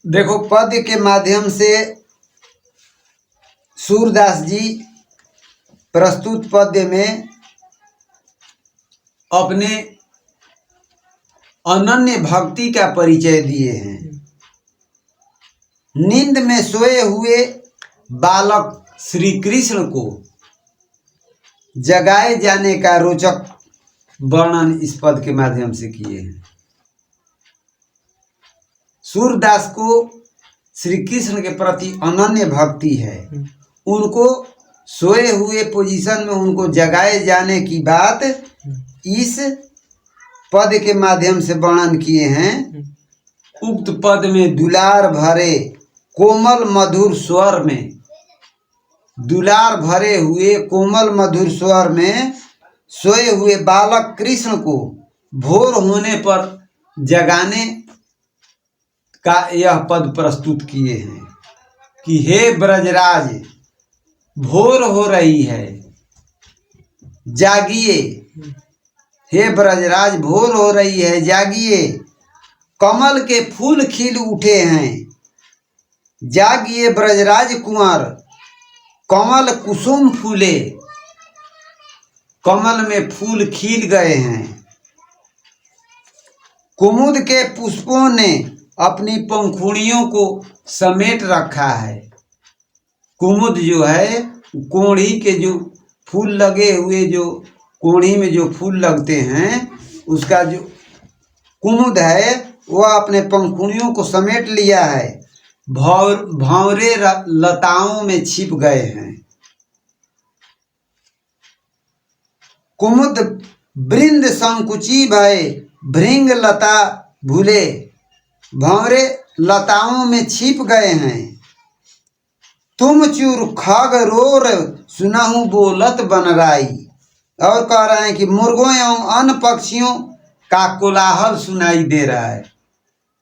देखो, पद्य के माध्यम से सूरदास जी प्रस्तुत पद्य में अपने अनन्य भक्ति का परिचय दिए हैं। नींद में सोए हुए बालक श्री कृष्ण को जगाए जाने का रोचक वर्णन इस पद के माध्यम से किए हैं। सूरदास को श्री कृष्ण के प्रति अनन्य भक्ति है। उनको सोए हुए पोजीशन में उनको जगाए जाने की बात इस पद के माध्यम से वर्णन किए हैं। उक्त पद में दुलार भरे कोमल मधुर स्वर में, दुलार भरे हुए कोमल मधुर स्वर में सोए हुए बालक कृष्ण को भोर होने पर जगाने का यह पद प्रस्तुत किए हैं कि हे ब्रजराज, भोर हो रही है, जागिए। हे ब्रजराज, भोर हो रही है, जागिए। कमल के फूल खिल उठे हैं, जागिए ब्रजराज कुंवर। कमल कुसुम फूले, कमल में फूल खिल गए हैं। कुमुद के पुष्पों ने अपनी पंखुड़ियों को समेट रखा है। कुमुद जो है, कोढ़ी के जो फूल लगे हुए, जो कोढ़ी में जो फूल लगते हैं, उसका जो कुमुद है वह अपने पंखुड़ियों को समेट लिया है, भंवरे लताओं में छिप गए हैं। कुमुद वृंद संकुची भय, भृंग लता भूले, भंवरे लताओं में छिप गए हैं। तुम चूर खग रोर, सुनहु बोलत बनराई। और कह रहे हैं कि मुर्गों एवं अन्य पक्षियों का कोलाहल सुनाई दे रहा है।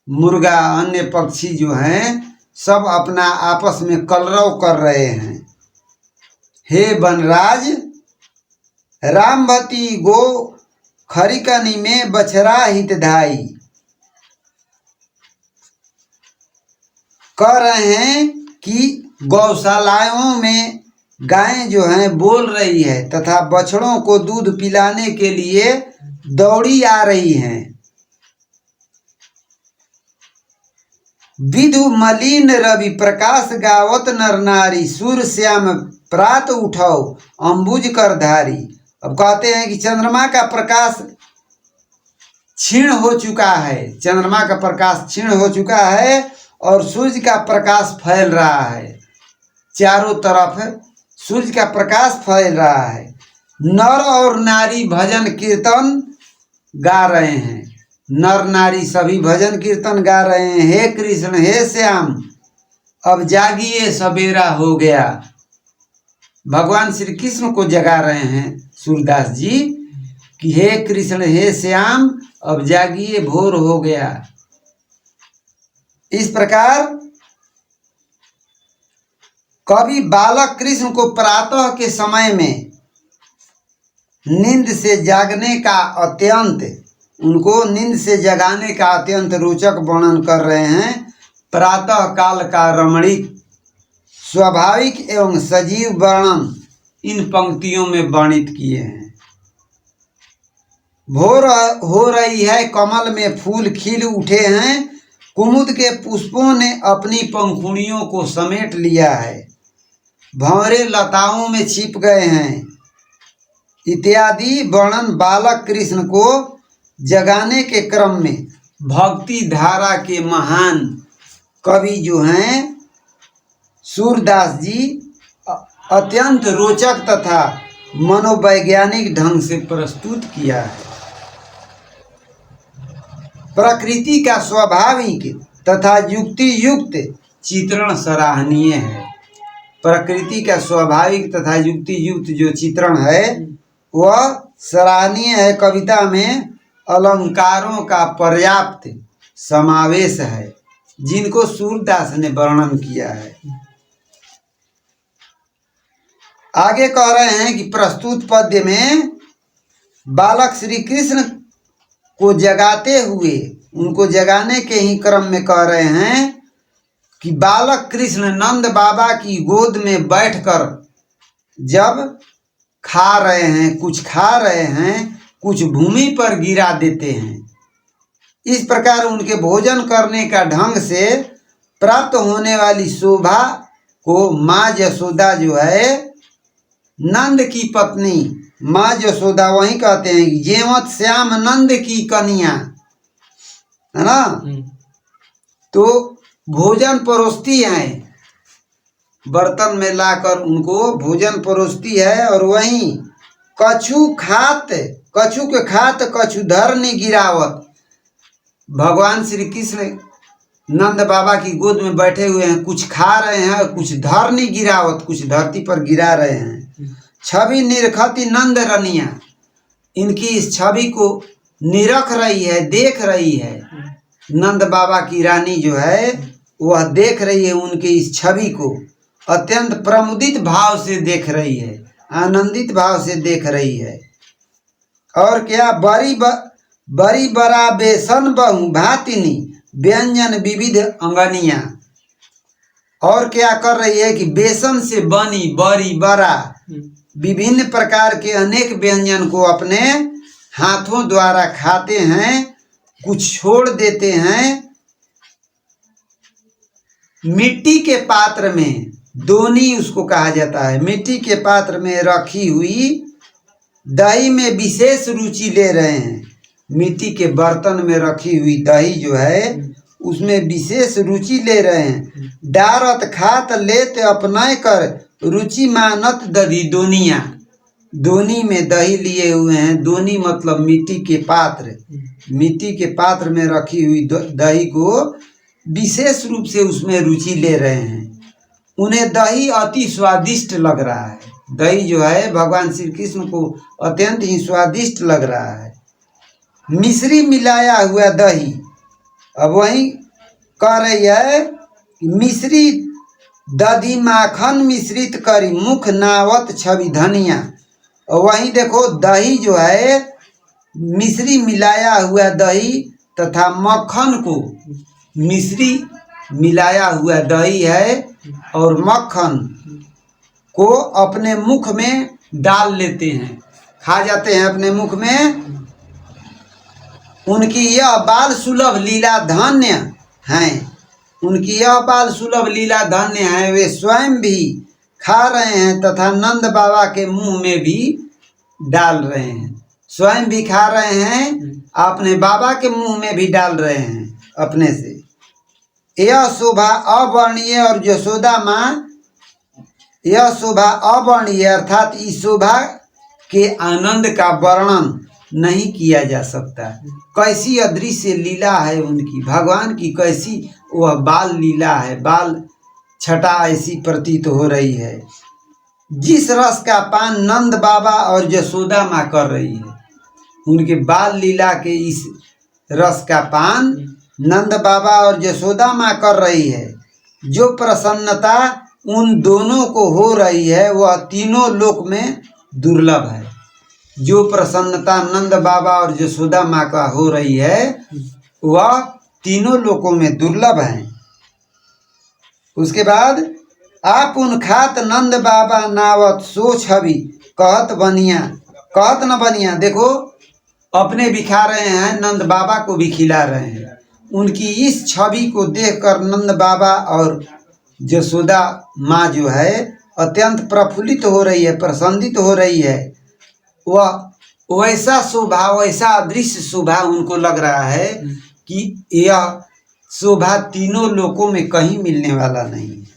मुर्गा, अन्य पक्षी जो हैं, सब अपना आपस में कलरव कर रहे हैं। हे बनराज, रामवती गो खरिकनी में बछरा हितधाई। कह रहे हैं कि गौशालाओं में गायें जो हैं बोल रही है तथा बछड़ों को दूध पिलाने के लिए दौड़ी आ रही हैं। विधु मलिन रवि प्रकाश गावत नर नारी, सूर्य श्याम प्रात उठो अंबुज कर धारी। अब कहते हैं कि चंद्रमा का प्रकाश क्षीण हो चुका है, चंद्रमा का प्रकाश क्षीण हो चुका है और सूर्य का प्रकाश फैल रहा है। चारों तरफ सूर्य का प्रकाश फैल रहा है। नर और नारी भजन कीर्तन गा रहे हैं। नर नारी सभी भजन कीर्तन गा रहे हैं। हे कृष्ण, हे श्याम, अब जागिए, सवेरा हो गया। भगवान श्री कृष्ण को जगा रहे हैं सूरदास जी कि हे कृष्ण, हे श्याम, अब जागिए, भोर हो गया। इस प्रकार कवि बालक कृष्ण को प्रातः के समय में नींद से जागने का अत्यंत, उनको नींद से जगाने का अत्यंत रोचक वर्णन कर रहे हैं। प्रातः काल का रमणीक, स्वाभाविक एवं सजीव वर्णन इन पंक्तियों में वर्णित किए हैं। भोर हो रही है, कमल में फूल खिल उठे हैं, कुमुद के पुष्पों ने अपनी पंखुड़ियों को समेट लिया है, भंवरे लताओं में छिप गए हैं इत्यादि वर्णन बालक कृष्ण को जगाने के क्रम में भक्ति धारा के महान कवि जो हैं सूरदास जी अत्यंत रोचक तथा मनोवैज्ञानिक ढंग से प्रस्तुत किया है। प्रकृति का स्वाभाविक तथा युक्ति युक्त चित्रण सराहनीय है। प्रकृति का स्वाभाविक तथा युक्ति युक्त जो चित्रण है वह सराहनीय है। कविता में अलंकारों का पर्याप्त समावेश है जिनको सूरदास ने वर्णन किया है। आगे कह रहे हैं कि प्रस्तुत पद्य में बालक श्री कृष्ण को जगाते हुए, उनको जगाने के ही क्रम में कह रहे हैं कि बालक कृष्ण नंद बाबा की गोद में बैठकर जब खा रहे हैं, कुछ खा रहे हैं, कुछ भूमि पर गिरा देते हैं। इस प्रकार उनके भोजन करने का ढंग से प्राप्त होने वाली शोभा को माँ यशोदा जो है, नंद की पत्नी माँ यशोदा, वही कहते हैं कि जेवत श्याम नंद की कन्या, है ना, तो भोजन परोसती हैं, बर्तन में लाकर उनको भोजन परोसती है। और वहीं कछु के खात कछु धरनी गिरावत, भगवान श्री कृष्ण नंद बाबा की गोद में बैठे हुए हैं, कुछ खा रहे हैं, कुछ धरनी गिरावत, कुछ धरती पर गिरा रहे हैं। छवि निरखती नंद रनिया, इनकी इस छवि को निरख रही है, देख रही है। नंद बाबा की रानी जो है वह देख रही है उनके इस छवि को, अत्यंत प्रमुदित भाव से देख रही है, आनंदित भाव से देख रही है। और क्या, बड़ी बड़ा बेसन बहु भातिनी व्यंजन विविध अंगनिया, और क्या कर रही है कि बेसन से बनी बड़ी बड़ा विभिन्न प्रकार के अनेक व्यंजन को अपने हाथों द्वारा खाते हैं, कुछ छोड़ देते हैं। मिट्टी के पात्र में, दोनी उसको कहा जाता है, मिट्टी के पात्र में रखी हुई दही में विशेष रुचि ले रहे हैं। मिट्टी के बर्तन में रखी हुई दही जो है उसमें विशेष रुचि ले रहे हैं। डारत खात लेत अपनाए कर रुचि मानत दधी दोनिया, दोनी में दही लिए हुए हैं। दोनी मतलब मिट्टी के पात्र, मिट्टी के पात्र में रखी हुई दही को विशेष रूप से उसमें रुचि ले रहे हैं। उन्हें दही अति स्वादिष्ट लग रहा है। दही जो है भगवान श्री कृष्ण को अत्यंत ही स्वादिष्ट लग रहा है। मिश्री मिलाया हुआ दही, अब वही कह रही है मिश्री दधी माखन मिश्रित करी मुख नावत छवि धनिया। और वहीं देखो दही जो है, मिश्री मिलाया हुआ दही तथा मक्खन को, मिश्री मिलाया हुआ दही है और मक्खन को अपने मुख में डाल लेते हैं, खा जाते हैं अपने मुख में। उनकी यह बाल सुलभ लीला धन्य हैं, उनकी यह बाल सुलभ लीला धन्य है। वे स्वयं भी खा रहे हैं तथा नंद बाबा के मुंह में भी डाल रहे हैं। स्वयं भी खा रहे हैं, अपने बाबा के मुंह में भी डाल रहे हैं अपने से। यह शोभा अवर्णीय, और यशोदा माँ, यह शोभा अवर्णीय अर्थात इस शोभा के आनंद का वर्णन नहीं किया जा सकता। कैसी अदृश्य लीला है उनकी, भगवान की कैसी वह बाल लीला है, बाल छटा ऐसी प्रतीत हो रही है। जिस रस का पान नंद बाबा और यशोदा माँ कर रही है, उनके बाल लीला के इस रस का पान नंद बाबा और यशोदा माँ कर रही है। जो प्रसन्नता उन दोनों को हो रही है वह तीनों लोक में दुर्लभ है। जो प्रसन्नता नंद बाबा और यशोदा माँ का हो रही है वह तीनों लोकों में दुर्लभ है। उसके बाद आप उन खात नंद बाबा नावत सो छवि कहत बनिया, कहत न बनिया, देखो अपने भी खा रहे हैं, नंद बाबा को भी खिला रहे हैं। उनकी इस छवि को देखकर नंद बाबा और यशोदा माँ जो है अत्यंत प्रफुल्लित हो रही है, प्रसन्नित हो रही है। वह वैसा शोभा, वैसा अदृश्य शोभा उनको लग रहा है कि यह शोभा तीनों लोकों में कहीं मिलने वाला नहीं है,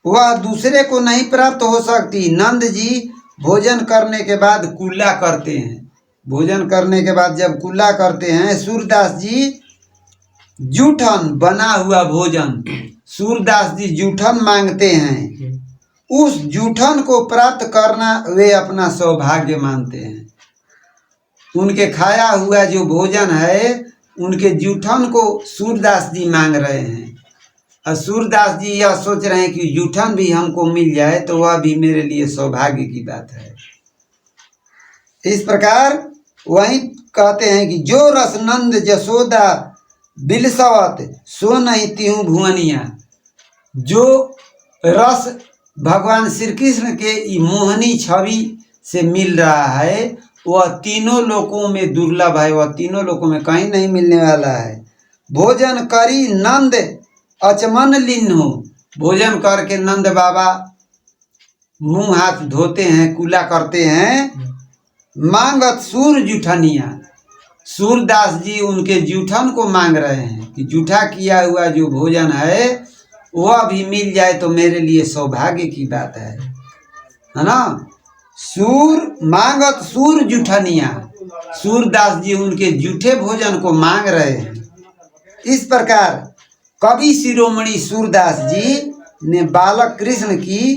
वह दूसरे को नहीं प्राप्त हो सकती। नंद जी भोजन करने के बाद कुल्ला करते हैं, भोजन करने के बाद जब कुल्ला करते हैं, सूरदास जी जूठन बना हुआ भोजन, सूरदास जी जूठन मांगते हैं। उस जूठन को प्राप्त करना वे अपना सौभाग्य मानते हैं। उनके खाया हुआ जो भोजन है, उनके जूठन को सूरदास जी मांग रहे हैं। और सूरदास जी यह सोच रहे हैं कि जूठन भी हमको मिल जाए तो वह भी मेरे लिए सौभाग्य की बात है। इस प्रकार वहीं कहते हैं कि जो रस नंद यशोदा बिलसवत सो नहीं तीहूँ भुवनिया। जो रस भगवान श्री कृष्ण के मोहनी छवि से मिल रहा है वह तीनों लोकों में दुर्लभ है, वह तीनों लोकों में कहीं नहीं मिलने वाला है। भोजन करी नंद अचमन लिन्हो। भोजन करके नंद बाबा मुंह हाथ धोते हैं, कुला करते हैं। मांगत सूर जूठनिया। सूरदास जी उनके जूठन को मांग रहे हैं कि जूठा किया हुआ जो भोजन है वह भी मिल जाए तो मेरे लिए सौभाग्य की बात है ना। सूर मांगत सूर जूठनिया। सूरदास जी उनके जूठे भोजन को मांग रहे हैं। इस प्रकार कवि शिरोमणि सूरदास जी ने बालक कृष्ण की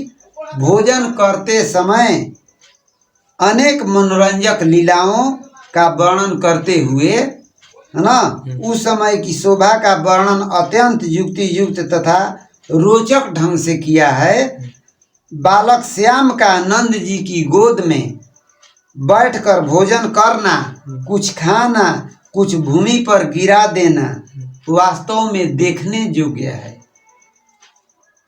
भोजन करते समय अनेक मनोरंजक लीलाओं का वर्णन करते हुए, है ना, उस समय की शोभा का वर्णन अत्यंत युक्ति युक्त तथा रोचक ढंग से किया है। बालक श्याम का नंद जी की गोद में बैठकर भोजन करना, कुछ खाना, कुछ भूमि पर गिरा देना वास्तव में देखने योग्य है।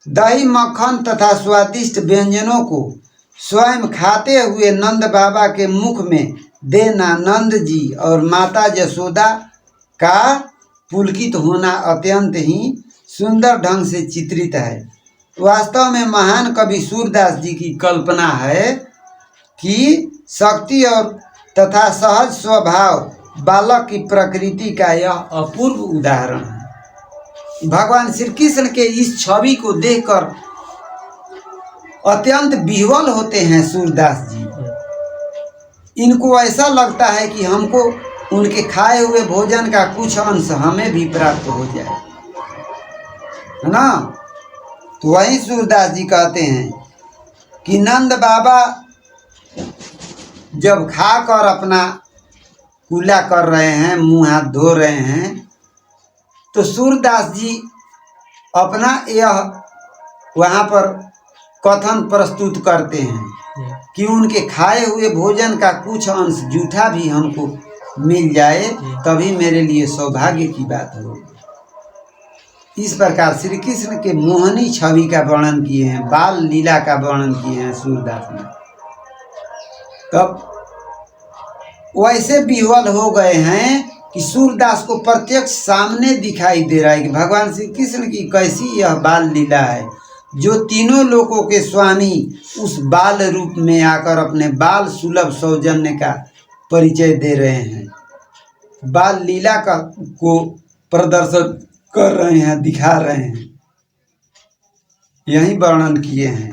दही मक्खन तथा स्वादिष्ट व्यंजनों को स्वयं खाते हुए नंद बाबा के मुख में देना नंद जी और माता यशोदा का पुलकित होना अत्यंत ही सुंदर ढंग से चित्रित है। वास्तव में महान कवि सूरदास जी की कल्पना है कि शक्ति और तथा सहज स्वभाव बालक की प्रकृति का यह अपूर्व उदाहरण है। भगवान श्री कृष्ण के इस छवि को देखकर अत्यंत विह्वल होते हैं सूरदास जी। इनको ऐसा लगता है कि हमको उनके खाए हुए भोजन का कुछ अंश हमें भी प्राप्त हो जाए, है ना। तो वही सूरदास जी कहते हैं कि नंद बाबा जब खाकर अपना कुला कर रहे हैं, मुंह हाथ धो रहे हैं, तो सूरदास जी अपना यह वहाँ पर कथन प्रस्तुत करते हैं कि उनके खाए हुए भोजन का कुछ अंश जूठा भी हमको मिल जाए तभी मेरे लिए सौभाग्य की बात होगी। इस प्रकार श्री कृष्ण के मोहनी छवि का वर्णन किए हैं, बाल लीला का वर्णन किए हैं सूरदास ने। तब वैसे विह्वल हो गए हैं कि सूरदास को प्रत्यक्ष सामने दिखाई दे रहा है कि भगवान श्री कृष्ण की कैसी यह बाल लीला है, जो तीनों लोकों के स्वामी उस बाल रूप में आकर अपने बाल सुलभ सौजन्य का परिचय दे रहे हैं, बाल लीला का को प्रदर्शन कर रहे हैं, दिखा रहे हैं। यही वर्णन किए हैं।